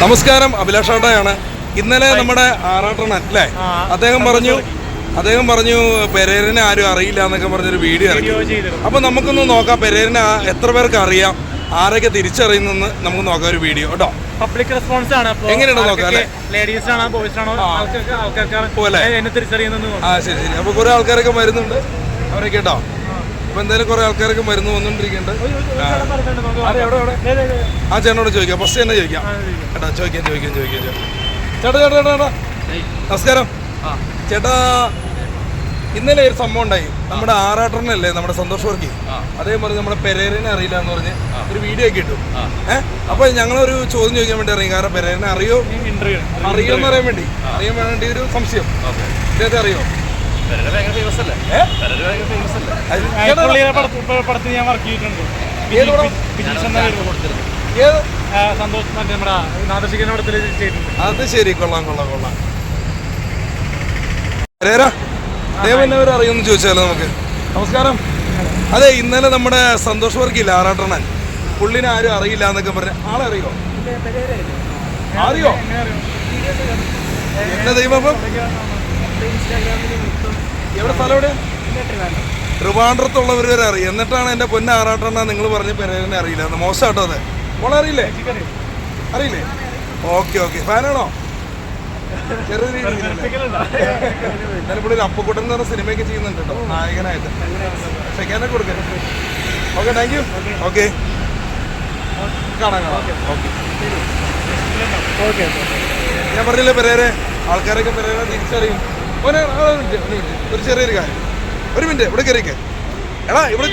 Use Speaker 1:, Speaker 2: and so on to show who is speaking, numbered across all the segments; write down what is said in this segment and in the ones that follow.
Speaker 1: നമസ്കാരം, അഭിലാഷാട്ടയാണ്. ഇന്നലെ നമ്മുടെ ആറാട്ടണ്ണൻ അല്ലേ, അദ്ദേഹം പറഞ്ഞു പെരേരനെ ആരും അറിയില്ല എന്നൊക്കെ പറഞ്ഞൊരു വീഡിയോ ഇറക്കി. അപ്പൊ നമുക്കൊന്ന് നോക്കാം പെരേരനെ എത്ര പേർക്ക് അറിയാം, ആരൊക്കെ തിരിച്ചറിയുന്നെന്ന് നമുക്ക് നോക്കാം ഒരു വീഡിയോ കേട്ടോ.
Speaker 2: പബ്ലിക് റെസ്പോൺസ് ആണ്.
Speaker 1: എങ്ങനെയാണ് നോക്കാം അല്ലേ,
Speaker 2: ലേഡീസ് ആണോ ബോയ്സ് ആണോ എന്നെ തിരിച്ചറിയുന്നത്.
Speaker 1: ശരി. അപ്പൊ കുറെ ആൾക്കാരൊക്കെ വരുന്നുണ്ട് അവരൊക്കെ കേട്ടോ. അപ്പൊ എന്തായാലും കുറെ ആൾക്കാരൊക്കെ മരുന്ന് വന്നോണ്ടിരിക്കുന്നുണ്ട്. ആ ചേട്ടനോട് ചോദിക്കാം, ഫസ്റ്റ് തന്നെ ചോദിക്കാം കേട്ടോ. ചോദിക്കാം ചേട്ടാ നമസ്കാരം ചേട്ടാ. ഇന്നലെ ഒരു സംഭവം ഉണ്ടായി, നമ്മുടെ ആറാട്ടണ്ണല്ലേ, നമ്മുടെ സന്തോഷ് വർക്കി, അദ്ദേഹം പറഞ്ഞു നമ്മുടെ പെരേരനെ അറിയില്ല എന്ന് പറഞ്ഞ് ഒരു വീഡിയോ ഒക്കെ ഇട്ടു. അപ്പൊ ഞങ്ങളൊരു ചോദ്യം ചോദിക്കാൻ വേണ്ടി ഇറങ്ങി. കാരണം പെരേരനെ അറിയോന്ന് അറിയാൻ വേണ്ടി ഒരു സംശയം. ഇദ്ദേഹത്തെ അറിയോ? അത് ശരി, കൊള്ളാം. പെരേര ദേവന്നവർ അറിയുമെന്ന് ചോദിച്ചാലോ നമുക്ക്. നമസ്കാരം. അതെ, ഇന്നലെ നമ്മുടെ സന്തോഷ് വർക്കില്ല ആറാട്ടണ്ണൻ, പുള്ളിനെ ആരും അറിയില്ല എന്നൊക്കെ പറഞ്ഞ ആളെ അറിയോ? എന്നെ ദൈവം എവിടെ സ്ഥലം എവിടെ? ട്രിവാൻഡ്രത്തുള്ളവർ വരെ അറിയും. എന്നിട്ടാണ് എൻ്റെ പൊന്ന ആറാട്ടണ്ണ നിങ്ങൾ പറഞ്ഞ് പെരേരനെ അറിയില്ല എന്ന്. മോശമാട്ടോ അത്. മോളെ അറിയില്ലേ? ഓക്കെ. ഫാനാണോ? ചെറിയ രീതിയിൽ. എന്നാലും ഇവിടെ ഒരു അപ്പക്കുട്ടൻ എന്ന് പറഞ്ഞ സിനിമയൊക്കെ ചെയ്യുന്നുണ്ട് കേട്ടോ, നായകനായിട്ട്. ഷെക്കാനൊക്കെ കൊടുക്കാൻ. Okay, thank you. ഓക്കെ, കാണാം. ഓക്കെ. ഞാൻ പറഞ്ഞില്ലേ പെരേരെ, ആൾക്കാരൊക്കെ പെരേരെ തിരിച്ചറിയും. ഒരു ചെറിയൊരു കാര്യം, ഒരു മിനിറ്റ് ഇവിടെ കയറിക്കേ. എടാ ഇവിടെ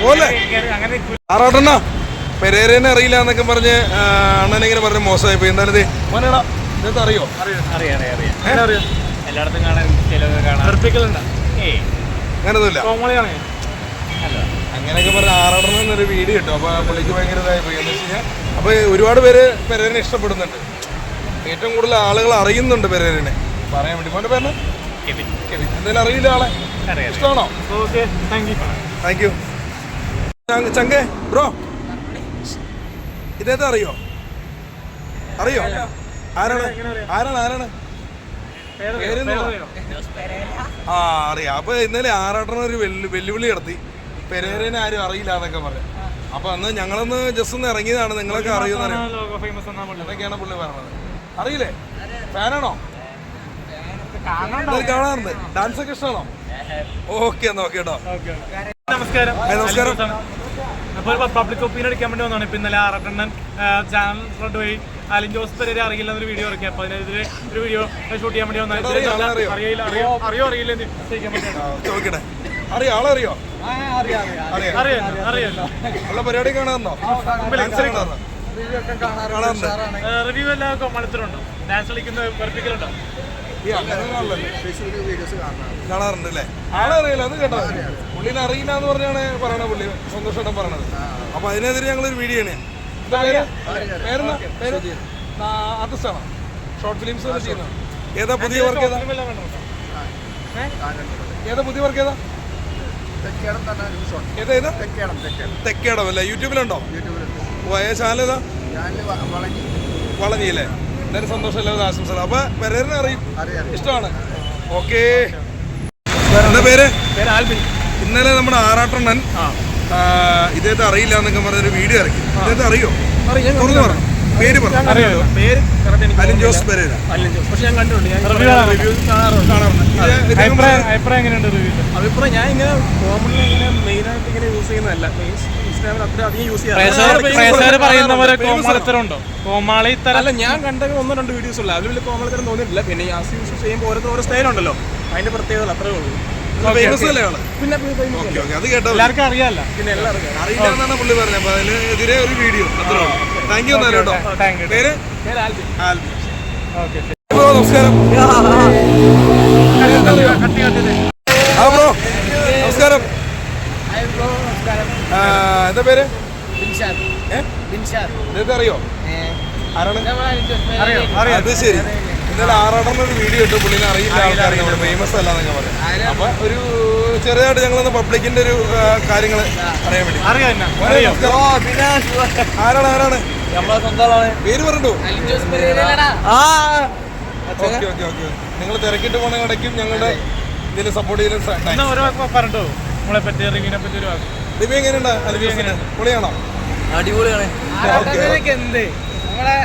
Speaker 1: പോലെ ആറാട്ടണ്ണ പെരേരനെ അറിയില്ല എന്നൊക്കെ പറഞ്ഞ് അണ്ണനെങ്ങനെ പറഞ്ഞ് മോശമായി പോയി. എന്തായാലും മോനേടാ ഇതൊക്കെ അറിയോ? അങ്ങനൊന്നുമില്ല. അങ്ങനെയൊക്കെ പറഞ്ഞ ആറാട്ടണ്ണ എന്നൊരു വീഡിയോ കിട്ടും. അപ്പൊ പുള്ളിക്ക് ഭയങ്കര ഇതായി പോയി. എന്ന് വെച്ച് കഴിഞ്ഞാൽ അപ്പൊ ഒരുപാട് പേര് പെരേരനെ ഇഷ്ടപ്പെടുന്നുണ്ട്, ഏറ്റവും കൂടുതൽ ആളുകൾ അറിയുന്നുണ്ട് പെരേരനെ. പറയാൻ വേണ്ടി മോന്റെ പേര് എന്തായാലും അറിയില്ല ആളെ, ഇഷ്ടമാണോ? Thank you. ചങ്കേ ബ്രോ, ഇദ്ദേഹത്തെ അറിയോ? ആരാണ്? അറിയാം. അപ്പൊ ഇന്നലെ ആറാട്ടണ്ണ ഒരു വെല്ലുവിളി നടത്തി, പെരേരനെ ആരും അറിയില്ല എന്നൊക്കെ പറയാം. അപ്പൊ അന്ന് ഞങ്ങളൊന്ന് ജസ്റ്റ് ഒന്ന് ഇറങ്ങിയതാണ്, നിങ്ങളൊക്കെ അറിയുന്ന എന്നൊക്കെയാണ് പുള്ളി പറഞ്ഞത്. അറിയില്ലേ? ഫാനാണോ? കാണാറുണ്ട്. ഡാൻസ് ഒക്കെ ഇഷ്ടമാണോ? ഓക്കെ കേട്ടോ.
Speaker 2: നമസ്കാരം. അപ്പോൾ പബ്ലിക് ഒപ്പീനിയൻ എടുക്കാൻ വേണ്ടി വന്നതാണ്. ഇപ്പൊ ഇന്നലെ ആറാട്ടണ്ണൻ ചാനൽ ഫ്രണ്ട് വഴി അലിൻ ജോസ് പെരേര അറിയില്ല എന്നൊരു വീഡിയോ ഇറക്കി. അപ്പൊ അതിനെതിരെ ഒരു വീഡിയോ ഷൂട്ട് ചെയ്യാൻ വേണ്ടി വന്നതാണ്.
Speaker 1: ചോദിക്കട്ടെ, അറിയോ? ഉള്ള പരിപാടി കാണാറുണ്ടോ?
Speaker 2: റിവ്യൂ എല്ലാം മത്സരമുണ്ടോ? ഡാൻസ് കളിക്കുന്ന വെറുപ്പിക്കലുണ്ടോ?
Speaker 1: കാണാറുണ്ട് അല്ലേ? ആളെ അറിയില്ല, അത് കേട്ടോ. പുള്ളിനെ അറിയില്ല എന്ന് പറഞ്ഞാണ് പറയണ പുള്ളി, സന്തോഷം പറഞ്ഞത്. അപ്പൊ അതിനെതിരെ ഞങ്ങളൊരു വീഡിയോ ആണ്. ആർട്ടിസ്റ്റാണോ? ഷോർട്ട് ഫിലിംസ് ചെയ്യുന്നത്? ഏതാ പുതിയ വർക്ക്? തെക്കേടം അല്ലേ? യൂട്യൂബിലുണ്ടോ? ചാനൽ ഏതാ? വളഞ്ഞില്ലേ? എന്തായാലും സന്തോഷം, എല്ലാവരും ആശംസകൾ. അപ്പൊ പെരേരനെ അറിയും, ഇഷ്ടമാണ്. ഓക്കെ. എന്താ പേര്? ഇന്നലെ നമ്മുടെ ആറാട്ടണ്ണൻ ഇദ്ദേഹത്തെ അറിയില്ല എന്നൊക്കെ പറഞ്ഞൊരു വീഡിയോ ഇറക്കി. ഇദ്ദേഹത്തെ അറിയോ? പേര് അലിൻ ജോസ് പെരേര.
Speaker 3: അഭിപ്രായം ഞാൻ ഇങ്ങനെ കോമഡിൽ ഇങ്ങനെ മെയിനായിട്ട് ഇങ്ങനെ യൂസ് ചെയ്യുന്നതല്ല. ഇൻസ്റ്റാഗ്രാമിൽ അത്ര അധികം യൂസ് ചെയ്യാറില്ല. അല്ല, ഞാൻ കണ്ടത് 1-2 വീഡിയോസ് ഉള്ളു. അതിൽ വലിയ കോമളിത്തരം തോന്നിയിട്ടില്ല. പിന്നെ യാസ് യൂസ് ചെയ്യുമ്പോൾ ഓരോ സ്റ്റൈലുണ്ടല്ലോ, അതിന്റെ പ്രത്യേകത അത്രേ ഉള്ളൂ. പിന്നെ
Speaker 1: അത് കേട്ടോ,
Speaker 2: എല്ലാവർക്കും അറിയാമല്ലോ.
Speaker 3: പിന്നെ എല്ലാവർക്കും
Speaker 1: അറിയില്ല എന്നാണ് പുള്ളി പറഞ്ഞത്. അപ്പൊ അതിനെതിരെ ഒരു വീഡിയോ. Thank you. കേട്ടോ. പേര് ആൽബി. നമസ്കാരം. നമസ്കാരം. എന്താ പേര്? ഇതൊക്കെ അറിയോ? ആരാണ്? അത് ശരി. ഇന്നലെ ആറാട്ടണ്ണ ഒരു വീഡിയോ ഇട്ടു, പുള്ളിനെ അറിയില്ല, ആൾക്കാരെ ഫേമസ് അല്ല എന്നൊക്കെ പറയാം. അപ്പൊ ഒരു ചെറിയതായിട്ട് ഞങ്ങളൊന്ന് പബ്ലിക്കിന്റെ ഒരു കാര്യങ്ങൾ അറിയാൻ വേണ്ടി. ആരാണ്
Speaker 3: നമ്മളെ സ്വന്തമാണ്.
Speaker 1: പേര് പറഞ്ഞോ?
Speaker 3: ആ
Speaker 1: ഓക്കെ ഓക്കെ ഓക്കെ. നിങ്ങൾ തിരക്കിട്ട് പോണ ഇടയ്ക്കും ഞങ്ങളുടെ ഇതിൽ സപ്പോർട്ട് ചെയ്യുന്ന
Speaker 2: എന്നാ ഓരോ വാക്ക് പറഞ്ഞോ നമ്മളെ പറ്റി റിവ്യൂവിനെ പറ്റി ഒരു വാക്ക്.
Speaker 1: റിവ്യൂ എങ്ങനെയുണ്ട്? അലിജോസിന് പൊളിയാണോ?
Speaker 3: അടിപൊളിയാണ്.
Speaker 2: എന്ത് നമ്മളെ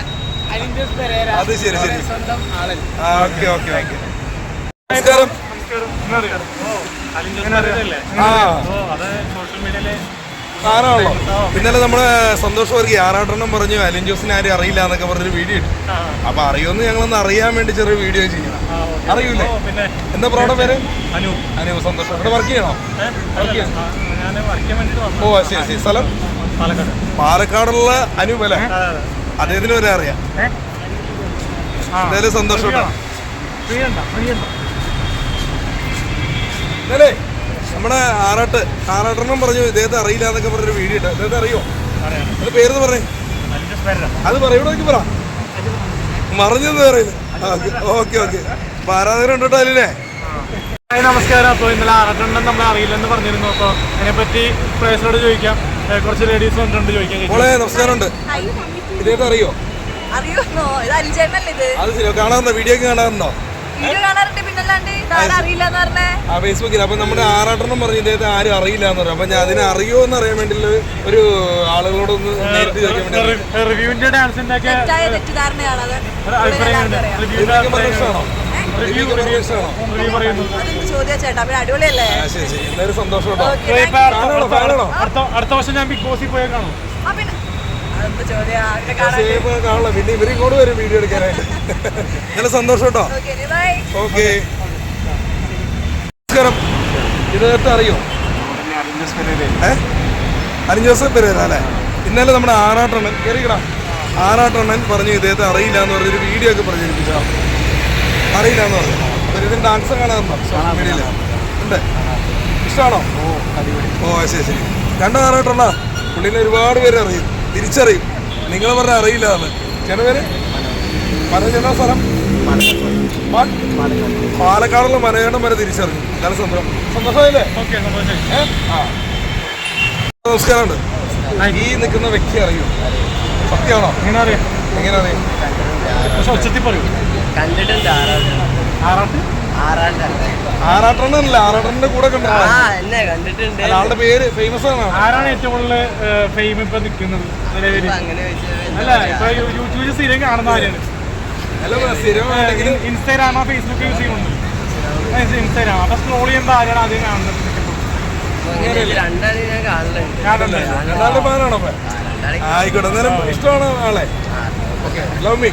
Speaker 2: അലിഞ്ചോസ് പെരേര
Speaker 1: അത് ശരി ശരി.
Speaker 2: സ്വന്തം ആളൻ.
Speaker 1: Okay okay okay. നമസ്കാരം.
Speaker 2: എന്നറിയാം അലിഞ്ചോസ് പെരേരല്ലേ?
Speaker 1: ആ
Speaker 2: അത് സോഷ്യൽ മീഡിയയിലെ
Speaker 1: ആരാണല്ലോ. ഇന്നലെ നമ്മളെ സന്തോഷ് വർഗി ആറാട്ടെണ്ണം പറഞ്ഞു അലിൻ ജോസിനെ ആരും അറിയില്ല എന്നൊക്കെ പറഞ്ഞൊരു വീഡിയോ ഇട്ടു. അപ്പൊ അറിയുമെന്ന് ഞങ്ങളൊന്ന് അറിയാൻ വേണ്ടി ചെറിയ വീഡിയോ ചെയ്യണം. അറിയൂലേ?
Speaker 2: പിന്നെ
Speaker 1: എന്താ പ്രോഡക്റ്റ് പേര്?
Speaker 2: അനു.
Speaker 1: അനു. സന്തോഷം. ഇവിടെ വർക്ക് ചെയ്യണോ?
Speaker 2: ഞാൻ വർക്ക് ചെയ്യാൻ വേണ്ടിട്ട് വന്നു.
Speaker 1: ഓ ശരി ശരി. സ്ഥലം
Speaker 2: പാലക്കാട്.
Speaker 1: പാലക്കാടുള്ള അനു അല്ലേ? അദ്ദേഹത്തിന് വരെ അറിയാം. എന്തായാലും സന്തോഷം കേട്ടോ. ഇന്നലെ നമ്മുടെ ആറാട്ടെണ്ണം പറഞ്ഞു ഇദ്ദേഹത്തെ അറിയില്ല എന്നൊക്കെ പറഞ്ഞൊരു വീഡിയോ ഇട്ട്. ഇദ്ദേഹത്തെ അറിയോ? അത് പേരെന്ന് പറഞ്ഞേ. അത് പറയൂടെ പറ. മറിഞ്ഞെന്ന് പറയുന്നത്. Okay okay. അപ്പൊ ആരാധകർ ഉണ്ടോ അല്ലേ?
Speaker 2: നമസ്കാരം. അപ്പോൾ ഇന്നലെ ആറാട്ടെണ്ണം നമ്മൾ അറിയില്ലെന്ന് പറഞ്ഞിരുന്നു. അപ്പോൾ അതിനെപ്പറ്റി പ്രേക്ഷകരോട് ചോദിക്കാം. കുറച്ച് ലേഡീസ് വന്നിട്ടുണ്ട് ചോദിക്കാൻ.
Speaker 1: മോളെ നമസ്കാരം ഉണ്ട്. ഇദ്ദേഹത്തെ അറിയോ?
Speaker 4: അറിയുന്നോ? ഇത് അലിഞ്ചേട്ടനല്ലേ ഇത്?
Speaker 1: അത് ശരി. കാണാറുണ്ടോ? വീഡിയോ ഒക്കെ കാണാറുണ്ടോ?
Speaker 4: വീഡിയോ കാണാറുണ്ട്. പിന്നല്ലാണ്ട് ഇതാരും അറിയില്ലെന്ന് പറഞ്ഞേ.
Speaker 1: ആ ഫേസ്ബുക്കിൽ. അപ്പൊ നമ്മുടെ ആറാട്ടെണ്ണം പറഞ്ഞു ഇദ്ദേഹത്തെ ആരും അറിയില്ല എന്ന് പറഞ്ഞു. അപ്പൊ ഞാൻ അതിനെ അറിയോ എന്ന് അറിയാൻ വേണ്ടിയുള്ള ഒരു ആളുകളോടൊന്ന് നേരിട്ട് ചോദിക്കാൻ വേണ്ടി.
Speaker 2: റിവ്യൂവിന്റെ ഡാൻസിന്റെ ഒക്കെ
Speaker 4: തെറ്റായ തെറ്റിദ്ധാരണയാണ് അത്.
Speaker 1: ഇഷ്ടമാണോ?
Speaker 2: റിവ്യൂ പറയുന്നു.
Speaker 4: അതെന്ത് ചോദ്യം ചേട്ടാ? പിന്നെ അടിപൊളിയല്ലേ?
Speaker 1: ശരി ശരി. എന്തായാലും സന്തോഷം കേട്ടോ.
Speaker 2: അടുത്ത വർഷം ഞാൻ ബിഗ് ബോസിൽ പോയാൽ കാണും.
Speaker 4: ആ പിന്നെ അതെന്ത് ചോദ്യം? അങ്ങനെ കാണാൻ.
Speaker 1: കാണില്ല. പിന്നെ ഇവരും ഇങ്ങോട്ട് വരും വീഡിയോ എടുക്കാനായിട്ട്. നല്ല സന്തോഷം കേട്ടോ.
Speaker 4: Okay bye.
Speaker 1: ഓക്കെ. നമസ്കാരം. ഇദ്ദേഹത്തെ അറിയോ? അലിൻ ജോസഫ് പെരേര അല്ലേ? ഇന്നലെ നമ്മുടെ ആറാട്ടെണ്ണൻ ആറാട്ടെണ്ണൻ പറഞ്ഞു ഇദ്ദേഹത്തെ അറിയില്ല എന്ന് പറഞ്ഞൊരു വീഡിയോ ഒക്കെ പ്രചരിപ്പിച്ച. അറിയില്ല എന്ന് പറഞ്ഞു. അപ്പൊ ഇതിന്റെ ഡാൻസ് കാണാറുണ്ടോ സോഷ്യൽ മീഡിയയിൽ? ഉണ്ട്. ഇഷ്ടമാണോ? ഓ ശരി ശരി. രണ്ടോ ആറാട്ടെണ്ണ പുള്ളിനെ ഒരുപാട് പേര് അറിയും, തിരിച്ചറിയും. നിങ്ങൾ പറഞ്ഞാൽ അറിയില്ല എന്ന്. ചേട്ടൻ പേര് മനോജന. സ്ഥലം പാലക്കാടുള്ള മനോജനം വരെ തിരിച്ചറിഞ്ഞു. നല്ല സന്തോഷമായില്ലേ? നമസ്കാരമുണ്ട്. ഈ നിൽക്കുന്ന വ്യക്തി അറിയോ? സത്യമാണോ?
Speaker 2: എങ്ങനെ അറിയാം?
Speaker 1: എങ്ങനെ അറിയാം?
Speaker 2: പക്ഷെ ഉച്ചത്തിൽ പറയൂ.
Speaker 3: കണ്ടിട്ടുണ്ട്.
Speaker 1: ആറാട്ടെണ്ണല്ല, ആറാട്ടെണ്ണന്റെ കൂടെ കണ്ടോ?
Speaker 3: കണ്ടിട്ടുണ്ട്.
Speaker 1: ആളുടെ പേര് ഫേമസ് ആണ്.
Speaker 2: ആരാണ് ഏറ്റവും കൂടുതൽ ഫെയിം ഇപ്പൊ നിൽക്കുന്നത് നിലവിൽ? അല്ല ഇപ്പൊ യൂട്യൂബിൽ സ്ഥിരം കാണുന്ന ആരാണ്? ഇൻസ്റ്റഗ്രാമോ ഫേസ്ബുക്ക് യൂസ് ചെയ്യുന്നുണ്ട്? ഇൻസ്റ്റഗ്രാം. അപ്പൊ സ്ക്രോൾ ചെയ്യുമ്പോൾ ആരാണ് ആദ്യം കാണുന്നത്?
Speaker 1: രണ്ടാളുടെ ഫാനാണോ? ആയിക്കോട്ടെ. അന്നേരം ഇഷ്ടമാണ് ആളെ. Okay. Love me.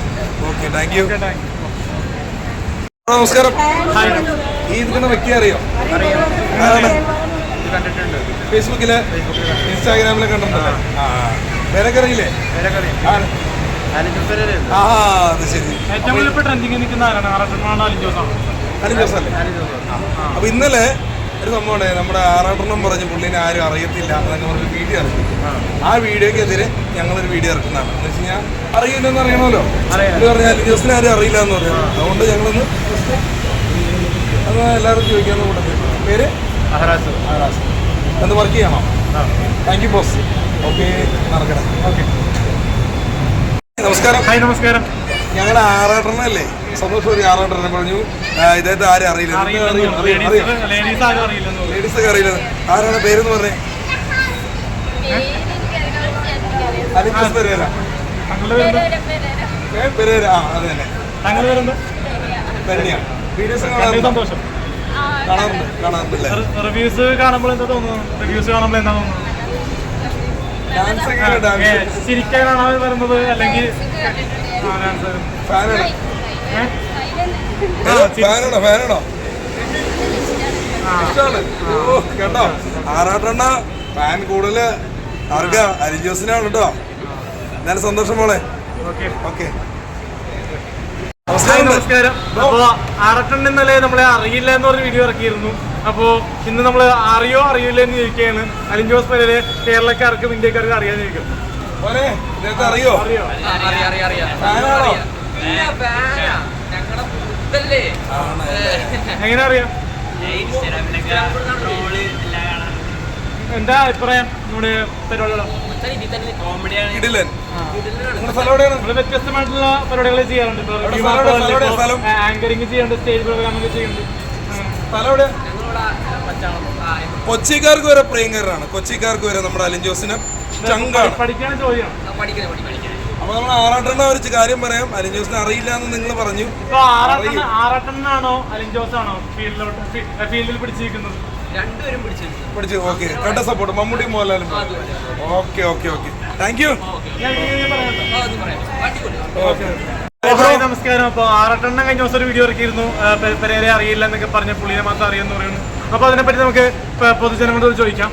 Speaker 1: Okay. Thank you. നമസ്കാരം. ഈ ഇരിക്കുന്ന വ്യക്തി അറിയോ? ആരാണ്? ഫേസ്ബുക്കില് ഇൻസ്റ്റാഗ്രാമില് കണ്ടിട്ടുണ്ടല്ലേ? പേരൊക്കെ അറിയില്ലേ? ആ അത് ശരി.
Speaker 2: ഏറ്റവും കൂടുതൽ ട്രെൻഡിങ് നിൽക്കുന്ന ആരാണ്? ആറാട്ടെണ്ണമാണോ അലിൻ ജോസാണോ?
Speaker 1: അലിൻ ജോസ് അല്ലേ? അപ്പൊ ഇന്നലെ ഒരു സംഭവം നമ്മുടെ ആറാട്ടെണ്ണം പറഞ്ഞ് പുള്ളിനെ ആരും അറിയത്തില്ല എന്നൊക്കെ പറഞ്ഞൊരു വീഡിയോ ഇറക്കി. ആ വീഡിയോക്കെതിരെ ഞങ്ങളൊരു വീഡിയോ ഇറക്കുന്നതാണ്. എന്ന് വെച്ച് കഴിഞ്ഞാൽ അറിയില്ലെന്ന് അറിയണമല്ലോ. എന്ന് പറഞ്ഞാൽ അലിൻ ജോസിനെ ആരും അറിയില്ല എന്ന് പറഞ്ഞു. അതുകൊണ്ട് ഞങ്ങളൊന്ന് അത് എല്ലാവരും ചോദിക്കാന്ന് കൂട്ടത്തിൽ. പേര്
Speaker 2: അഹറാസ്.
Speaker 1: എന്ന് വർക്ക് ചെയ്യണോ? Thank you boss. ഓക്കെ. നടക്കട്ടെ. ഓക്കെ. നമസ്കാരം.
Speaker 2: ഹായ് നമസ്കാരം.
Speaker 1: ഞങ്ങളുടെ ആറാട്ടെണ്ണല്ലേ? സന്തോഷം. ഒരു ആറാട്ടെണ്ണം പറഞ്ഞു ഇദ്ദേഹത്തെ ആരും അറിയില്ല. ലേഡീസൊക്കെ അറിയില്ല. ആരാണ് പേരെന്ന് പറഞ്ഞേ? അലിൻ ജോസ് പെരേര. പെരേര. ആ അത് തന്നെ. തന്നെയാണ്. വീഡിയോസ്
Speaker 2: സന്തോഷം.
Speaker 1: കാണാറുണ്ടല്ലേ?
Speaker 2: റിവ്യൂസ് കാണുമ്പോൾ എന്താ തോന്നുന്നു? റിവ്യൂസ് കാണുമ്പോൾ എന്താ തോന്നുന്നു?
Speaker 1: ഡാൻസ് എങ്ങനെയാണ്?
Speaker 2: ശരിക്കാണോ വരുന്നത് അല്ലെങ്കിൽ
Speaker 1: ഫാനാണോ? ഫാനാണോ? ഇഷ്ടമാണ്. ഓ കേട്ടോ. ആറാട്ടെണ്ണ ഫാൻ കൂടുതൽ ആർക്കാ? അലിൻ ജോസിനാണ് കേട്ടോ. എന്നാലും സന്തോഷം മോളെ. ഓക്കെ.
Speaker 2: നമസ്കാരം. അപ്പൊ ആറാട്ടെണ്ണ ഇന്നലെ നമ്മളെ അറിയില്ല എന്ന് പറഞ്ഞ വീഡിയോ ഇറക്കിയിരുന്നു. അപ്പോ ഇന്ന് നമ്മൾ അറിയോ അറിയില്ല എന്ന് ചോദിക്കുകയാണ്. അലിൻ ജോസ് പെരേര കേരളക്കാർക്കും ഇന്ത്യക്കാർക്കും അറിയാൻ ചോദിക്കും.
Speaker 1: അറിയോ?
Speaker 2: എങ്ങനെ അറിയാം? എന്താ അഭിപ്രായം നമ്മുടെ പരിപാടികളോ?
Speaker 1: ഇടിലൻ. നിങ്ങളുടെ സ്ഥലം എവിടെയാണ്?
Speaker 2: നമ്മള് വ്യത്യസ്തമായിട്ടുള്ള പരിപാടികൾ ചെയ്യാറുണ്ട്. ആങ്കറിങ് ചെയ്യാറുണ്ട്, സ്റ്റേജ് പ്രോഗ്രാമൊക്കെ ചെയ്യുന്നുണ്ട്.
Speaker 1: സ്ഥലം എവിടെയാ? കൊച്ചിക്കാർക്ക് വരെ പ്രിയങ്കരനാണ്. കൊച്ചിക്കാർക്ക് വരെ നമ്മുടെ അലിൻ ജോസിന് ചങ്കാണ്.
Speaker 2: പഠിക്കാൻ ചോദ്യം.
Speaker 1: അപ്പൊ നമ്മൾ ആറാട്ടെണ്ണ ഒരു കാര്യം പറയാം. അലിൻ ജോസിനെ അറിയില്ല എന്ന് നിങ്ങൾ പറഞ്ഞു.
Speaker 2: ഇപ്പൊ ആറാട്ടെണ്ണാണോ അലിൻ ജോസ് ആണോ ഫീൽഡിൽ പിടിച്ചിരിക്കുന്നത്?
Speaker 1: പിടിച്ചു. ഓക്കെ, കണ്ട സപ്പോർട്ട് മമ്മൂട്ടി മോഹൻലാലും. Okay okay okay, thank you.
Speaker 2: നമസ്കാരം. അപ്പൊ ആറാട്ടെണ്ണം കഴിഞ്ഞ ദിവസം ഒരു വീഡിയോ ഇറക്കിയിരുന്നു. പെരേരെ അറിയില്ല എന്നൊക്കെ പറഞ്ഞ പുള്ളിയെ മാത്രം അറിയാന്ന് പറയുന്നു. അപ്പൊ അതിനെപ്പറ്റി നമുക്ക് പൊതുജനങ്ങളോട് ചോദിക്കാം.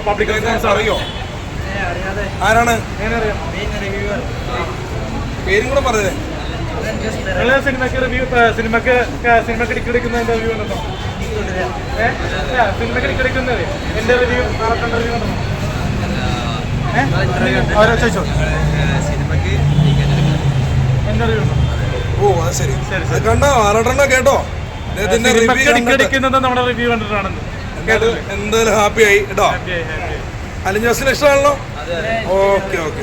Speaker 2: പബ്ലിക്
Speaker 1: അറിയോ? ആരാണ്? പേരും കൂടെ പറഞ്ഞേ.
Speaker 2: സിനിമക്ക് റിവ്യൂ സിനിമക്ക് ടിക്കറ്റ് എടുക്കുന്നതിന്റെ റിവ്യൂ ഉണ്ടോ? സിനിമക്ക് ടിക്കറ്റ് എടുക്കുന്നത് എന്റെ റിവ്യൂ ആറാട്ടെണ്ണ റിവ്യൂ ഉണ്ടോ? ചോദിച്ചോ. എന്റെ റിവ്യൂ ഉണ്ടോ?
Speaker 1: ഓ അത് ശരി. കണ്ടോ ആറാട്ടെണ്ണ കേട്ടോ?
Speaker 2: നമ്മുടെ റിവ്യൂ കണ്ടിട്ടാണെന്ന്
Speaker 1: എന്തായാലും ഹാപ്പി ആയി കേട്ടോ. അലിൻ ജോസിന് ഇഷ്ടമാണല്ലോ. Okay okay.